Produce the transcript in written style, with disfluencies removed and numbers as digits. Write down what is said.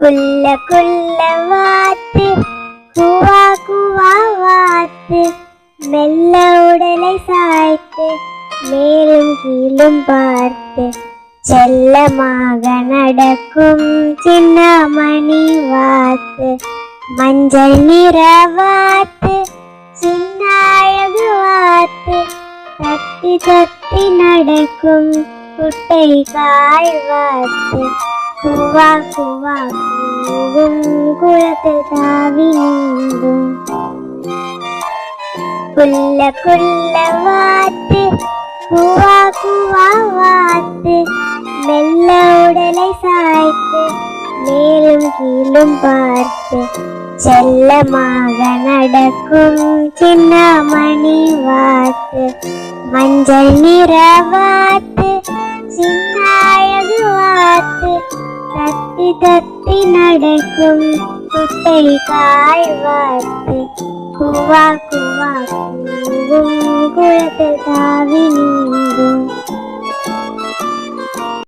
குள்ள குள்ள வாத்து குவா குவா வாத்து மெல்ல உடலை சாய்த்து மேலும் கீழும் பார்த்து செல்லமாக நடக்கும் சின்ன மணி வாத்து மஞ்சள் நிற வாத்து சின்ன அழகு வாத்து தத்தி தத்தி நடக்கும் குட்டை காய் வாத்து குவா குவா கூவும் குளத்தில் தாவி நீந்தும் குள்ள குள்ள வாத்து குவா குவா வாத்து மெல்ல உடலை சாய்த்து மேலும் கீழும் பார்த்து செல்லமாக நடக்கும் சின்ன மணி வாத்து மஞ்சள் நிற வாத்து சின்ன அழகு வாத்து தத்தி தத்தி நடக்கும் குட்டை காய் வாத்து குவா குவா கூவும் குளத்தில் தாவி